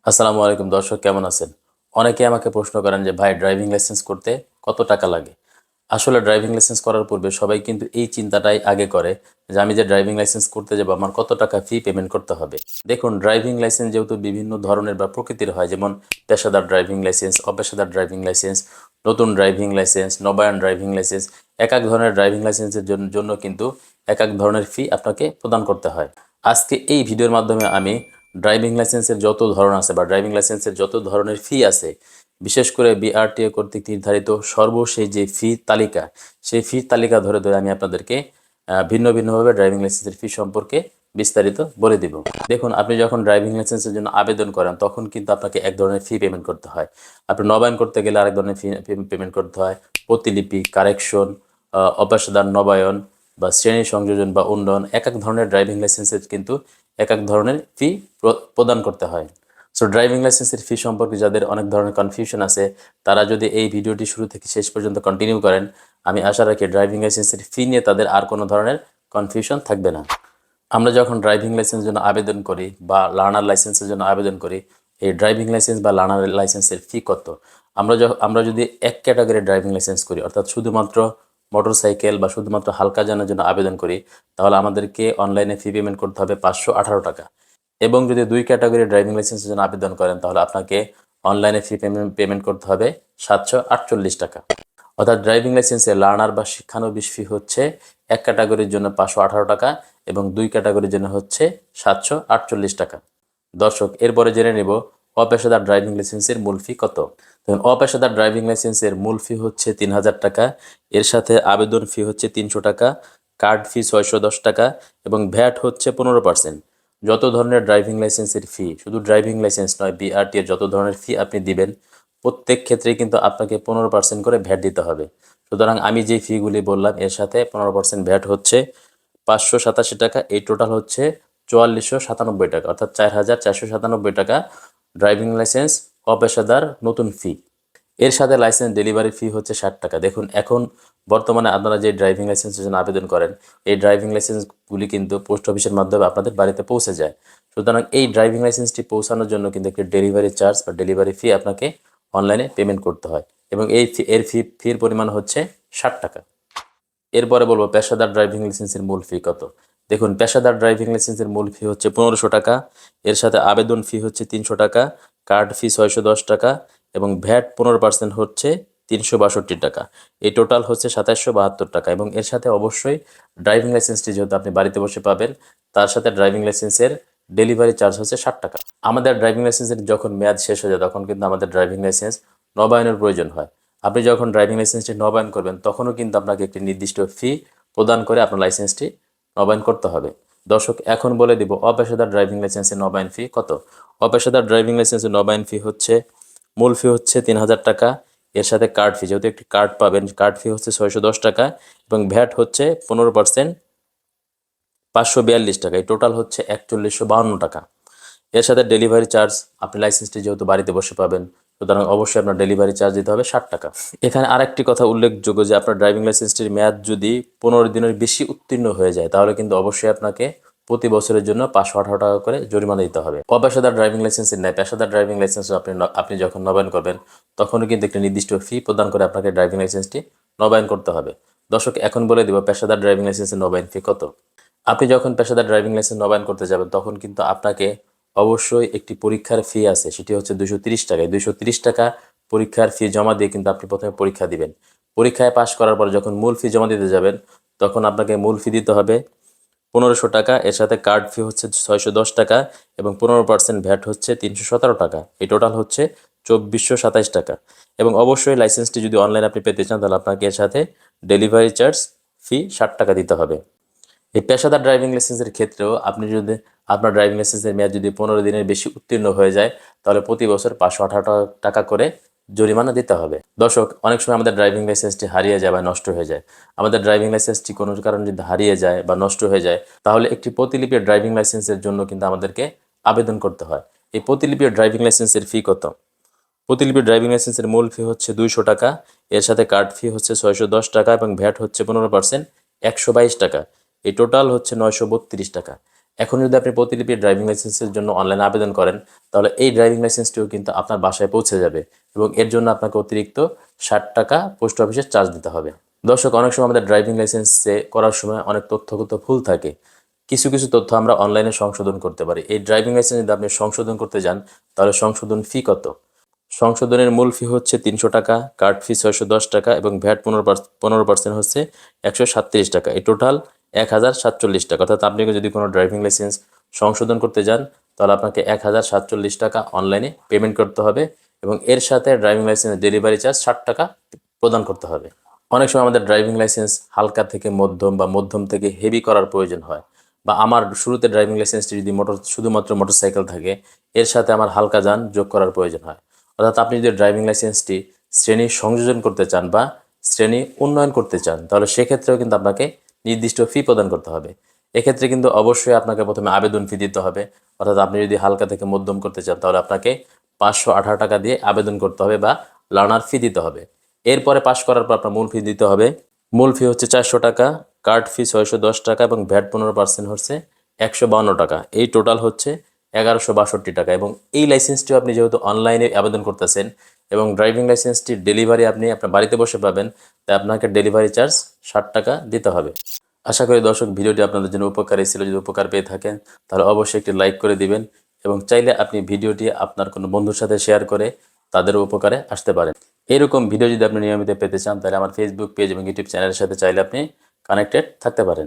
আসসালামু আলাইকুম দর্শক, কেমন আছেন? অনেকে আমাকে প্রশ্ন করেন যে ভাই, ড্রাইভিং লাইসেন্স করতে কত টাকা লাগে? আসলে ড্রাইভিং লাইসেন্স করার পূর্বে সবাই কিন্তু এই চিন্তাটাই আগে করে যে আমি যে ড্রাইভিং লাইসেন্স করতে যাব আমার কত টাকা ফি পেমেন্ট করতে হবে। দেখুন, ড্রাইভিং লাইসেন্স যেহেতু বিভিন্ন ধরনের বা প্রকৃতির হয়, যেমন পেশাদার ড্রাইভিং লাইসেন্স, অপেশাদার ড্রাইভিং লাইসেন্স, নতুন ড্রাইভিং লাইসেন্স, নবায়ন ড্রাইভিং লাইসেন্স, এক এক ধরনের ড্রাইভিং লাইসেন্সের জন্য কিন্তু এক এক ধরনের ফি আপনাকে প্রদান করতে হয়। আজকে এই ভিডিওর মাধ্যমে আমি ড্রাইভিং লাইসেন্সের যত ধরন আছে বা ড্রাইভিং লাইসেন্সের যত ধরনের ফি আছে, বিশেষ করে বিআরটিএ কর্তৃক নির্ধারিত সর্বশেষ যে ফি তালিকা, সেই ফি তালিকা ধরে ধরে আমি আপনাদেরকে ভিন্ন ভিন্নভাবে ড্রাইভিং লাইসেন্সের ফি সম্পর্কে বিস্তারিত বলে দিব। দেখুন, আপনি যখন ড্রাইভিং লাইসেন্সের জন্য আবেদন করেন তখন কিন্তু আপনাকে এক ধরনের ফি পেমেন্ট করতে হয়। আপনি নবায়ন করতে গেলে আরেক ধরনের ফি পেমেন্ট করতে হয়। প্রতিলিপি, কারেকশন, অপেশাদার নবায়ন বা শ্রেণী সংযোজন বা উন্নয়ন, এক এক ধরনের ড্রাইভিং লাইসেন্সের কিন্তু এক এক ধরনের ফি প্রদান করতে হয়। সো ড্রাইভিং লাইসেন্সের ফি সম্পর্কে যাদের অনেক ধরনের কনফিউশন আছে, তারা যদি এই ভিডিওটি শুরু থেকে শেষ পর্যন্ত কন্টিনিউ করেন, আমি আশা রাখি ড্রাইভিং লাইসেন্সের ফি নিয়ে তাদের আর কোনো ধরনের কনফিউশন থাকবে না। আমরা যখন ড্রাইভিং লাইসেন্সের জন্য আবেদন করি বা লার্নার লাইসেন্সের জন্য আবেদন করি, এই ড্রাইভিং লাইসেন্স বা লার্নার লাইসেন্সের ফি কত? আমরা যদি এক ক্যাটাগরি ড্রাইভিং লাইসেন্স করি, অর্থাৎ শুধুমাত্র মোটরসাইকেল বা শুধুমাত্র হালকা যানের জন্য আবেদন করি, তাহলে আমাদেরকে অনলাইনে ফি পেমেন্ট করতে হবে 518 টাকা। এবং যদি দুই ক্যাটাগরি ড্রাইভিং লাইসেন্সের জন্য আবেদন করেন, তাহলে আপনাকে অনলাইনে ফি পেমেন্ট করতে হবে 748 টাকা। অর্থাৎ ড্রাইভিং লাইসেন্সে লার্নার বা শিক্ষানবিশ ফি হচ্ছে এক ক্যাটাগরির জন্য 518 টাকা এবং দুই ক্যাটাগরির জন্য হচ্ছে 748 টাকা। দর্শক, এরপরে জেনে নেব অপেশাদার ড্রাইভিং লাইসেন্সের মূল ফি কত। দেখুন, অপেশাদার ড্রাইভিং লাইসেন্সের মূল ফি হচ্ছে 3000 টাকা। এর সাথে আবেদন ফি হচ্ছে 300 টাকা, কার্ড ফি 610 টাকা এবং ভ্যাট হচ্ছে 15%। যত ধরনের ড্রাইভিং লাইসেন্সের ফি, শুধু ড্রাইভিং লাইসেন্স নয়, বিআরটি এর যত ধরনের ফি আপনি দিবেন, প্রত্যেক ক্ষেত্রেই কিন্তু আপনাকে 15% করে ভ্যাট দিতে হবে। সুতরাং আমি যে ফিগুলি বললাম এর সাথে 15% ভ্যাট হচ্ছে 587 টাকা। এই টোটাল হচ্ছে 4497 টাকা, অর্থাৎ 4497 টাকা ড্রাইভিং লাইসেন্স অপেশাদার নতুন ফি। এর সাথে লাইসেন্স ডেলিভারি ফি হচ্ছে 60 টাকা। দেখুন, এখন বর্তমানে আপনারা যে ড্রাইভিং লাইসেন্সের জন্য আবেদন করেন, এই ড্রাইভিং লাইসেন্সগুলি কিন্তু পোস্ট অফিসের মাধ্যমে আপনাদের বাড়িতে পৌঁছে যায়। সুতরাং এই ড্রাইভিং লাইসেন্সটি পৌঁছানোর জন্য কিন্তু একটি ডেলিভারি চার্জ বা ডেলিভারি ফি আপনাকে অনলাইনে পেমেন্ট করতে হয় এবং ফির পরিমাণ হচ্ছে 60 টাকা। এরপরে বলবো পেশাদার ড্রাইভিং লাইসেন্সের মূল ফি কত। দেখুন, পেশাদার ড্রাইভিং লাইসেন্সের মূল ফি হচ্ছে 1500 টাকা। এর সাথে আবেদন ফি হচ্ছে 300 টাকা, কার্ড ফি 610 টাকা এবং ভ্যাট 15% হচ্ছে 362 টাকা। এই টোটাল হচ্ছে 2772 টাকা এবং এর সাথে অবশ্যই ড্রাইভিং লাইসেন্সটি যেহেতু আপনি বাড়িতে বসে পাবেন, তার সাথে ড্রাইভিং লাইসেন্সের ডেলিভারি চার্জ হচ্ছে 60 টাকা। আমাদের ড্রাইভিং লাইসেন্সের যখন মেয়াদ শেষ হয়ে যায় তখন কিন্তু আমাদের ড্রাইভিং লাইসেন্স নবায়নের প্রয়োজন হয়। আপনি যখন ড্রাইভিং লাইসেন্সটি নবায়ন করবেন তখনও কিন্তু আপনাকে একটি নির্দিষ্ট ফি প্রদান করে আপনার লাইসেন্সটি নবায়ন করতে হবে। দর্শক, এখন বলে দিব অপেশাদার ড্রাইভিং লাইসেন্সের নবায়ন ফি কত। অপেশাদার ড্রাইভিং লাইসেন্সের নবায়ন ফি হচ্ছে, মূল ফি হচ্ছে 3000 টাকা। এর সাথে কার্ড ফি, যেহেতু একটি কার্ড পাবেন, কার্ড ফি হচ্ছে 610 টাকা এবং ভ্যাট হচ্ছে 15%, 542 টাকা। এই টোটাল হচ্ছে 4152 টাকা। এর সাথে ডেলিভারি চার্জ, আপনি লাইসেন্সটি যেহেতু বাড়িতে বসে পাবেন, সুতরাং অবশ্যই আপনার ডেলিভারি চার্জ দিতে হবে 60 টাকা। এখানে আরেকটি কথা উল্লেখযোগ্য যে আপনার ড্রাইভিং লাইসেন্সটির মেয়াদ যদি 15 দিনের বেশি উত্তীর্ণ হয়ে যায়, তাহলে কিন্তু অবশ্যই আপনাকে প্রতি বছরের জন্য 518 টাকা করে জরিমানা দিতে হবে। অপেশাদার ড্রাইভিং লাইসেন্সের ন্যায় পেশাদার ড্রাইভিং লাইসেন্স আপনি যখন নবায়ন করবেন তখনও কিন্তু একটি নির্দিষ্ট ফি প্রদান করে আপনাকে ড্রাইভিং লাইসেন্সটি নবায়ন করতে হবে। দর্শক, এখন বলে দিব পেশাদার ড্রাইভিং লাইসেন্সের নবায়ন ফি কত। আপনি যখন পেশাদার ড্রাইভিং লাইসেন্স নবায়ন করতে যাবেন তখন কিন্তু আপনাকে অবশ্যই একটি পরীক্ষার ফি আছে, সেটি হচ্ছে 230 টাকা। 230 টাকা পরীক্ষার ফি জমা দিয়ে কিন্তু আপনি প্রথমে পরীক্ষা দিবেন। পরীক্ষায় পাশ করার পর যখন মূল ফি জমা দিতে যাবেন তখন আপনাকে মূল ফি দিতে হবে 1500 টাকা। এর সাথে কার্ড ফি হচ্ছে 610 টাকা এবং 15% ভ্যাট হচ্ছে 317 টাকা। এই টোটাল হচ্ছে 2427 টাকা। এবং অবশ্যই লাইসেন্সটি যদি অনলাইনে আপনি পেতে চান তাহলে আপনাকে এর সাথে ডেলিভারি চার্জ ফি 60 টাকা দিতে হবে। এই পেশাদার ড্রাইভিং লাইসেন্সের ক্ষেত্রেও আপনি যদি আপনার ড্রাইভিং লাইসেন্সের মেয়াদ যদি 15 দিনের বেশি উত্তীর্ণ হয়ে যায়, তাহলে প্রতি বছর 518 টাকা করে জরিমানা দিতে হবে। দর্শক, অনেক সময় আমাদের ড্রাইভিং লাইসেন্সটি হারিয়ে যায় বা নষ্ট হয়ে যায়। আমাদের ড্রাইভিং লাইসেন্সটি কোনো কারণে যদি হারিয়ে যায় বা নষ্ট হয়ে যায়, তাহলে একটি প্রতিলিপি ড্রাইভিং লাইসেন্সের জন্য কিন্তু আমাদেরকে আবেদন করতে হয়। এই প্রতিলিপি ড্রাইভিং লাইসেন্সের ফি কত। প্রতিলিপি ড্রাইভিং লাইসেন্সের মূল ফি হচ্ছে 200 টাকা। এর সাথে কার্ড ফি হচ্ছে 610 টাকা এবং ভ্যাট হচ্ছে 15%, 122 টাকা। এই টোটাল হচ্ছে 932 টাকা। এখন যদি আপনি প্রতিলিপি ড্রাইভিং লাইসেন্সের জন্য অনলাইনে আবেদন করেন, তাহলে এই ড্রাইভিং লাইসেন্সটিও কিন্তু আপনার বাসায় পৌঁছে যাবে এবং এর জন্য আপনাকে অতিরিক্ত 60 টাকা পোস্ট অফিসের চার্জ দিতে হবে। দর্শক, অনেক সময় আমাদের ড্রাইভিং লাইসেন্সে করার সময় অনেক তথ্যগত ভুল থাকে। কিছু কিছু তথ্য আমরা অনলাইনে সংশোধন করতে পারি। এই ড্রাইভিং লাইসেন্স যদি আপনি সংশোধন করতে যান, তাহলে সংশোধন ফি কত? সংশোধনের মূল ফি হচ্ছে 300 টাকা, কার্ড ফি 610 টাকা এবং ভ্যাট 15% হচ্ছে 137 টাকা। এই টোটাল 1047 টাকা। অর্থাৎ আপনি যদি কোনো ড্রাইভিং লাইসেন্স সংশোধন করতে যান, তাহলে আপনাকে 1047 টাকা অনলাইনে পেমেন্ট করতে হবে এবং এর সাথে ড্রাইভিং লাইসেন্সের ডেলিভারি চার্জ 60 টাকা প্রদান করতে হবে। অনেক সময় আমাদের ড্রাইভিং লাইসেন্স হালকা থেকে মধ্যম বা মধ্যম থেকে হেভি করার প্রয়োজন হয়, বা আমার শুরুতে ড্রাইভিং লাইসেন্সটি যদি শুধুমাত্র মোটরসাইকেল থাকে, এর সাথে আমার হালকা যান যোগ করার প্রয়োজন হয়। অর্থাৎ আপনি যদি ড্রাইভিং লাইসেন্সটি শ্রেণী সংযোজন করতে চান বা শ্রেণী উন্নয়ন করতে চান, তাহলে সেক্ষেত্রেও কিন্তু আপনাকে নির্দিষ্ট ফি প্রদান করতে হবে। এক্ষেত্রে কিন্তু অবশ্যই আপনাকে প্রথমে আবেদন ফি দিতে হবে। অর্থাৎ আপনি যদি হালকা থেকে মধ্যম করতে চান, তাহলে আপনাকে 518 টাকা দিয়ে আবেদন করতে হবে বা লার্নার ফি দিতে হবে। এরপরে পাশ করার পর আপনার মূল ফি দিতে হবে। মূল ফি হচ্ছে 400 টাকা, কার্ড ফি 610 টাকা এবং ভ্যাট 15% হচ্ছে 152 টাকা। এই টোটাল হচ্ছে 1162 টাকা। এবং এই লাইসেন্সটিও আপনি যেহেতু অনলাইনে আবেদন করতেছেন এবং ড্রাইভিং লাইসেন্সটির ডেলিভারি আপনি আপনার বাড়িতে বসে পাবেন, তাই আপনাকে ডেলিভারি চার্জ 60 টাকা দিতে হবে। আশা করি দর্শক, ভিডিওটি আপনাদের জন্য উপকারী ছিল। যদি উপকার পেয়ে থাকেন, তাহলে অবশ্যই একটি লাইক করে দিবেন এবং চাইলে আপনি ভিডিওটি আপনার কোনো বন্ধুর সাথে শেয়ার করে তাদেরও উপকারে আসতে পারেন। এরকম ভিডিও যদি আপনি নিয়মিত পেতে চান, তাহলে আমার ফেসবুক পেজ এবং ইউটিউব চ্যানেলের সাথে চাইলে আপনি কানেক্টেড থাকতে পারেন।